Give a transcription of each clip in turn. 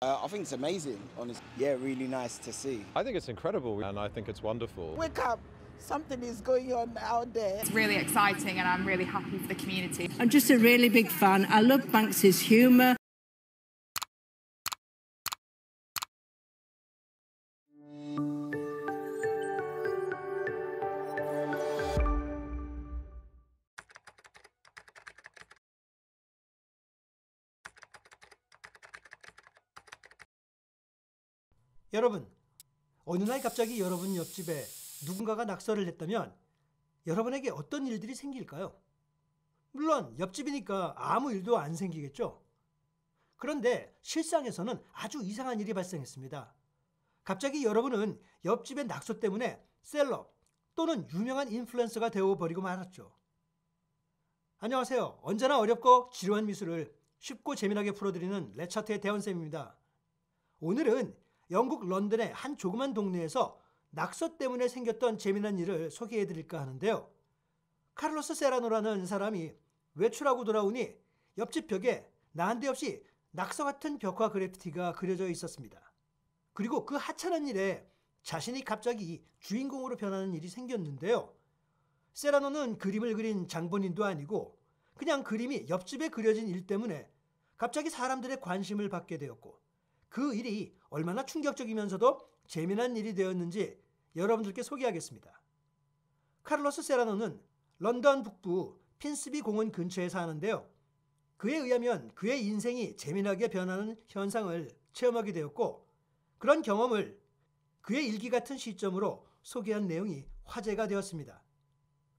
I think it's amazing, honestly. Yeah, really nice to see. I think it's incredible and I think it's wonderful. Wake up! Something is going on out there. It's really exciting and I'm really happy for the community. I'm just a really big fan. I love Banks's humour. 여러분, 어느 날 갑자기 여러분 옆집에 누군가가 낙서를 했다면 여러분에게 어떤 일들이 생길까요? 물론 옆집이니까 아무 일도 안 생기겠죠? 그런데 실상에서는 아주 이상한 일이 발생했습니다. 갑자기 여러분은 옆집의 낙서 때문에 셀럽 또는 유명한 인플루언서가 되어버리고 말았죠. 안녕하세요. 언제나 어렵고 지루한 미술을 쉽고 재미나게 풀어드리는 레차트의 대원쌤입니다. 오늘은 영국 런던의 한 조그만 동네에서 낙서 때문에 생겼던 재미난 일을 소개해드릴까 하는데요. 카를로스 세라노라는 사람이 외출하고 돌아오니 옆집 벽에 난데없이 낙서 같은 벽화 그래피티가 그려져 있었습니다. 그리고 그 하찮은 일에 자신이 갑자기 주인공으로 변하는 일이 생겼는데요. 세라노는 그림을 그린 장본인도 아니고 그냥 그림이 옆집에 그려진 일 때문에 갑자기 사람들의 관심을 받게 되었고 그 일이 얼마나 충격적이면서도 재미난 일이 되었는지 여러분들께 소개하겠습니다. 카를로스 세라노는 런던 북부 핀스비 공원 근처에 사는데요. 그에 의하면 그의 인생이 재미나게 변하는 현상을 체험하게 되었고 그런 경험을 그의 일기 같은 시점으로 소개한 내용이 화제가 되었습니다.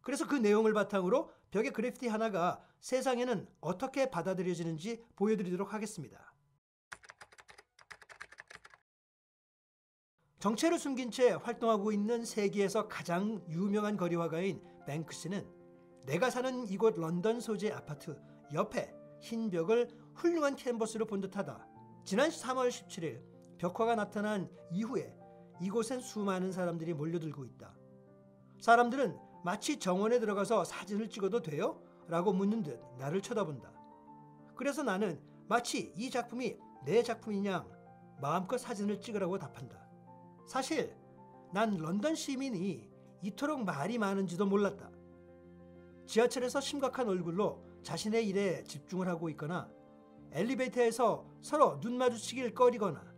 그래서 그 내용을 바탕으로 벽에 그래피티 하나가 세상에는 어떻게 받아들여지는지 보여드리도록 하겠습니다. 정체를 숨긴 채 활동하고 있는 세계에서 가장 유명한 거리화가인 뱅크시는 내가 사는 이곳 런던 소재 아파트 옆에 흰 벽을 훌륭한 캔버스로 본 듯하다. 지난 3월 17일 벽화가 나타난 이후에 이곳엔 수많은 사람들이 몰려들고 있다. 사람들은 마치 정원에 들어가서 사진을 찍어도 돼요? 라고 묻는 듯 나를 쳐다본다. 그래서 나는 마치 이 작품이 내 작품인 양 마음껏 사진을 찍으라고 답한다. 사실 난 런던 시민이 이토록 말이 많은지도 몰랐다. 지하철에서 심각한 얼굴로 자신의 일에 집중을 하고 있거나 엘리베이터에서 서로 눈 마주치길 꺼리거나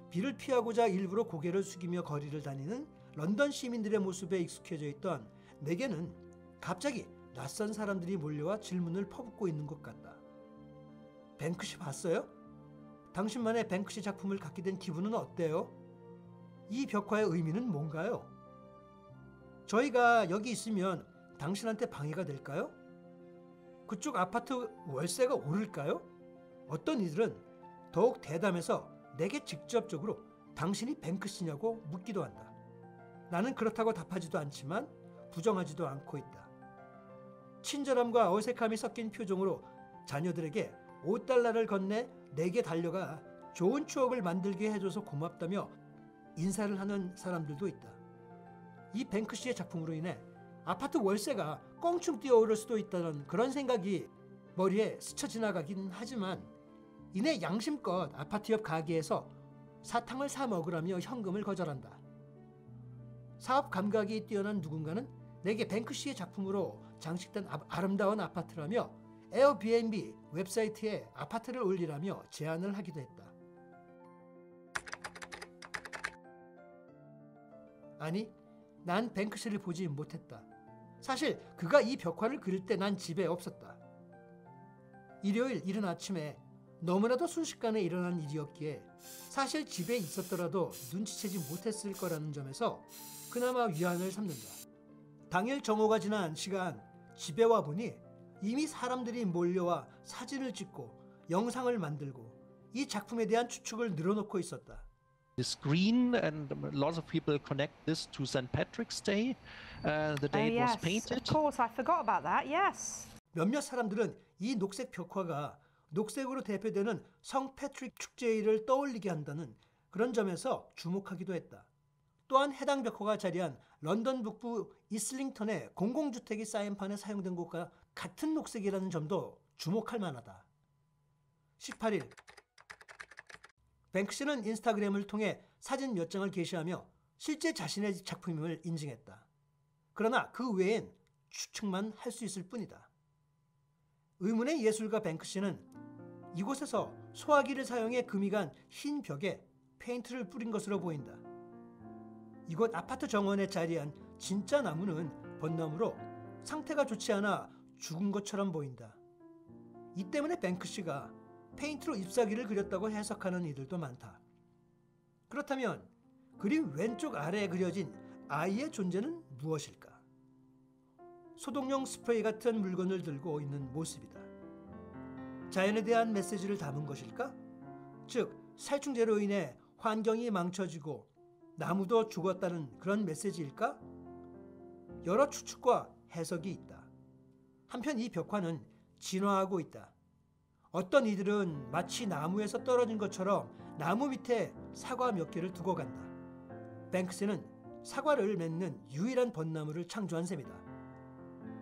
비를 피하고자 일부러 고개를 숙이며 거리를 다니는 런던 시민들의 모습에 익숙해져 있던 내게는 갑자기 낯선 사람들이 몰려와 질문을 퍼붓고 있는 것 같다. 뱅크시 봤어요? 당신만의 뱅크시 작품을 갖게 된 기분은 어때요? 이 벽화의 의미는 뭔가요? 저희가 여기 있으면 당신한테 방해가 될까요? 그쪽 아파트 월세가 오를까요? 어떤 이들은 더욱 대담해서 내게 직접적으로 당신이 뱅크시냐고 묻기도 한다. 나는 그렇다고 답하지도 않지만 부정하지도 않고 있다. 친절함과 어색함이 섞인 표정으로 자녀들에게 $5를 건네 내게 달려가 좋은 추억을 만들게 해줘서 고맙다며 인사를 하는 사람들도 있다. 이 뱅크시의 작품으로 인해 아파트 월세가 껑충 뛰어오를 수도 있다는 그런 생각이 머리에 스쳐 지나가긴 하지만 이내 양심껏 아파트 옆 가게에서 사탕을 사 먹으라며 현금을 거절한다. 사업 감각이 뛰어난 누군가는 내게 뱅크시의 작품으로 장식된 아름다운 아파트라며 에어비앤비 웹사이트에 아파트를 올리라며 제안을 하기도 했다. 아니, 난 뱅크시를 보지 못했다. 사실 그가 이 벽화를 그릴 때 난 집에 없었다. 일요일 이른 아침에 너무나도 순식간에 일어난 일이었기에 사실 집에 있었더라도 눈치채지 못했을 거라는 점에서 그나마 위안을 삼는다. 당일 정오가 지난 시간 집에 와보니 이미 사람들이 몰려와 사진을 찍고 영상을 만들고 이 작품에 대한 추측을 늘어놓고 있었다. This green and lots of people connect this to St. Patrick's Day, the day it was painted. Of course, I forgot about that. Yes. 몇몇 사람들은 이 녹색 벽화가 녹색으로 대표되는 성 패트릭 축제일을 떠올리게 한다는 그런 점에서 주목하기도 했다. 또한 해당 벽화가 자리한 런던 북부 이슬링턴의 공공주택이 사인판에 사용된 것과 같은 녹색이라는 점도 주목할 만하다. 18일 뱅크시는 인스타그램을 통해 사진 몇 장을 게시하며 실제 자신의 작품임을 인증했다. 그러나 그 외엔 추측만 할 수 있을 뿐이다. 의문의 예술가 뱅크시는 이곳에서 소화기를 사용해 금이 간 흰 벽에 페인트를 뿌린 것으로 보인다. 이곳 아파트 정원에 자리한 진짜 나무는 벚나무로 상태가 좋지 않아 죽은 것처럼 보인다. 이 때문에 뱅크시가 페인트로 잎사귀를 그렸다고 해석하는 이들도 많다. 그렇다면 그림 왼쪽 아래에 그려진 아이의 존재는 무엇일까? 소독용 스프레이 같은 물건을 들고 있는 모습이다. 자연에 대한 메시지를 담은 것일까? 즉, 살충제로 인해 환경이 망쳐지고 나무도 죽었다는 그런 메시지일까? 여러 추측과 해석이 있다. 한편 이 벽화는 진화하고 있다. 어떤 이들은 마치 나무에서 떨어진 것처럼 나무 밑에 사과 몇 개를 두고 간다. 뱅크시는 사과를 맺는 유일한 벚나무를 창조한 셈이다.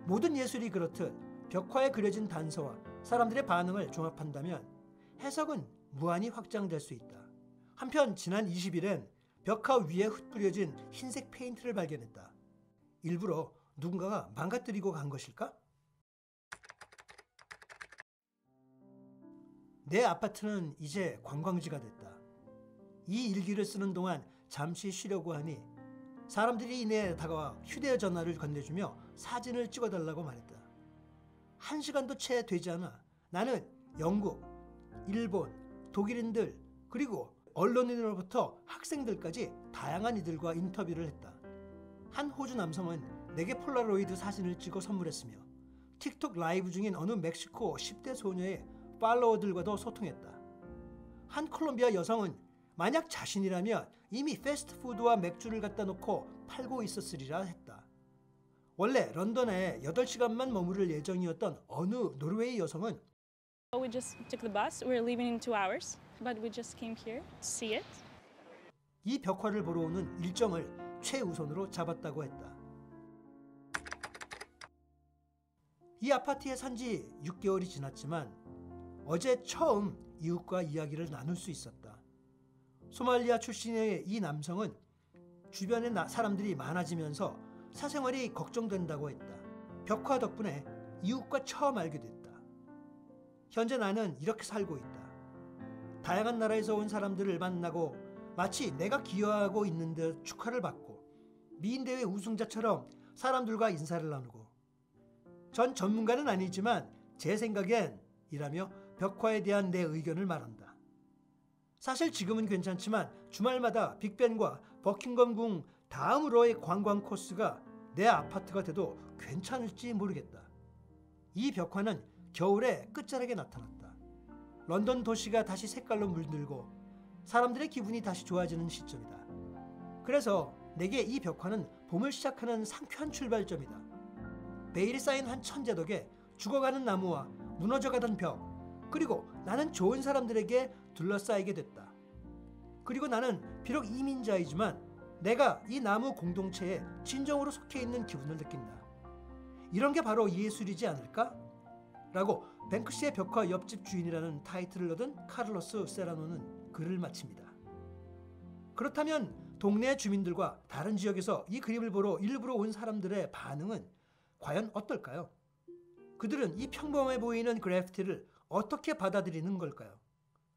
모든 예술이 그렇듯 벽화에 그려진 단서와 사람들의 반응을 종합한다면 해석은 무한히 확장될 수 있다. 한편 지난 20일엔 벽화 위에 흩뿌려진 흰색 페인트를 발견했다. 일부러 누군가가 망가뜨리고 간 것일까? 내 아파트는 이제 관광지가 됐다. 이 일기를 쓰는 동안 잠시 쉬려고 하니 사람들이 이내에 다가와 휴대전화를 건네주며 사진을 찍어달라고 말했다. 1시간도 채 되지 않아 나는 영국, 일본, 독일인들 그리고 언론인으로부터 학생들까지 다양한 이들과 인터뷰를 했다. 한 호주 남성은 내게 폴라로이드 사진을 찍어 선물했으며 틱톡 라이브 중인 어느 멕시코 10대 소녀의 팔로워들과도 소통했다. 한 콜롬비아 여성은 만약 자신이라면 이미 패스트푸드와 맥주를 갖다 놓고 팔고 있었으리라 했다. 원래 런던에 8시간만 머무를 예정이었던 어느 노르웨이 여성은 We just took the bus. We're leaving in 2 hours, but we just came here to see it. 이 벽화를 보러 오는 일정을 최우선으로 잡았다고 했다. 이 아파트에 산 지 6개월이 지났지만 어제 처음 이웃과 이야기를 나눌 수 있었다. 소말리아 출신의 이 남성은 주변에 사람들이 많아지면서 사생활이 걱정된다고 했다. 벽화 덕분에 이웃과 처음 알게 됐다. 현재 나는 이렇게 살고 있다. 다양한 나라에서 온 사람들을 만나고 마치 내가 기여하고 있는 듯 축하를 받고 미인대회 우승자처럼 사람들과 인사를 나누고 전 전문가는 아니지만 제 생각엔 이라며 벽화에 대한 내 의견을 말한다. 사실 지금은 괜찮지만 주말마다 빅벤과 버킹엄궁 다음으로의 관광 코스가 내 아파트가 돼도 괜찮을지 모르겠다. 이 벽화는 겨울에 끝자락에 나타났다. 런던 도시가 다시 색깔로 물들고 사람들의 기분이 다시 좋아지는 시점이다. 그래서 내게 이 벽화는 봄을 시작하는 상쾌한 출발점이다. 베일이 쌓인 한 천재 덕에 죽어가는 나무와 무너져가던 벽, 그리고 나는 좋은 사람들에게 둘러싸이게 됐다. 그리고 나는 비록 이민자이지만 내가 이 나무 공동체에 진정으로 속해 있는 기분을 느낀다. 이런 게 바로 예술이지 않을까? 라고 뱅크시의 벽화 옆집 주인이라는 타이틀을 얻은 카를로스 세라노는 글을 마칩니다. 그렇다면 동네 주민들과 다른 지역에서 이 그림을 보러 일부러 온 사람들의 반응은 과연 어떨까요? 그들은 이 평범해 보이는 그래피티를 어떻게 받아들이는 걸까요?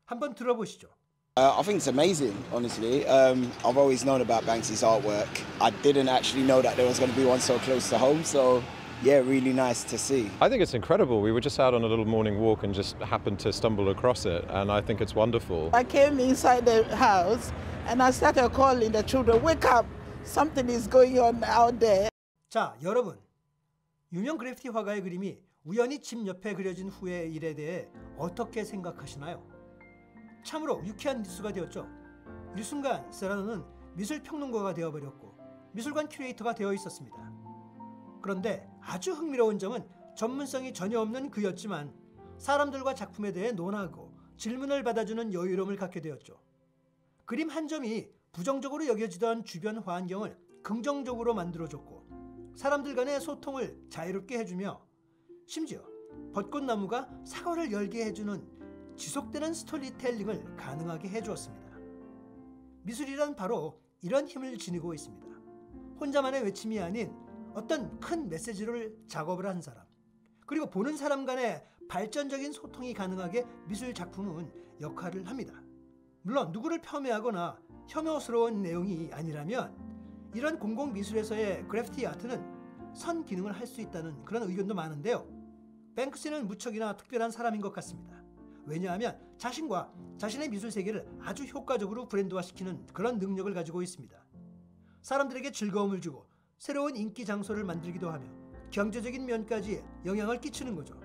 한번 들어보시죠. I think it's amazing, honestly. I've always known about Banksy's artwork. I didn't actually know that there was going to be one so close to home, so yeah, really nice to see. I think it's incredible. We were just out on a little morning walk and just happened to stumble across it, and I think it's wonderful. I came inside the house and I started calling the children, wake up, something is going on out there. 자, 여러분. 유명 그래피티 화가의 그림이 우연히 집 옆에 그려진 후의 일에 대해 어떻게 생각하시나요? 참으로 유쾌한 뉴스가 되었죠. 이 순간 세라노는 미술평론가가 되어버렸고 미술관 큐레이터가 되어 있었습니다. 그런데 아주 흥미로운 점은 전문성이 전혀 없는 그였지만 사람들과 작품에 대해 논하고 질문을 받아주는 여유로움을 갖게 되었죠. 그림 한 점이 부정적으로 여겨지던 주변 환경을 긍정적으로 만들어줬고 사람들 간의 소통을 자유롭게 해주며 심지어 벚꽃나무가 사과를 열게 해주는 지속되는 스토리텔링을 가능하게 해주었습니다. 미술이란 바로 이런 힘을 지니고 있습니다. 혼자만의 외침이 아닌 어떤 큰 메시지를 작업을 한 사람, 그리고 보는 사람 간의 발전적인 소통이 가능하게 미술 작품은 역할을 합니다. 물론 누구를 폄훼하거나 혐오스러운 내용이 아니라면 이런 공공미술에서의 그래피티 아트는 선 기능을 할 수 있다는 그런 의견도 많은데요. 뱅크시는 무척이나 특별한 사람인 것 같습니다. 왜냐하면 자신과 자신의 미술 세계를 아주 효과적으로 브랜드화시키는 그런 능력을 가지고 있습니다. 사람들에게 즐거움을 주고 새로운 인기 장소를 만들기도 하며 경제적인 면까지 영향을 끼치는 거죠.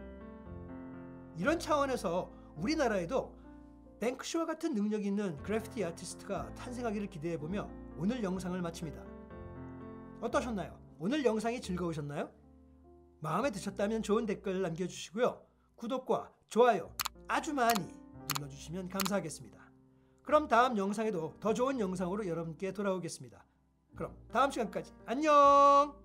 이런 차원에서 우리나라에도 뱅크시와 같은 능력이 있는 그래피티 아티스트가 탄생하기를 기대해보며 오늘 영상을 마칩니다. 어떠셨나요? 오늘 영상이 즐거우셨나요? 마음에 드셨다면 좋은 댓글 남겨주시고요. 구독과 좋아요 아주 많이 눌러주시면 감사하겠습니다. 그럼 다음 영상에도 더 좋은 영상으로 여러분께 돌아오겠습니다. 그럼 다음 시간까지 안녕!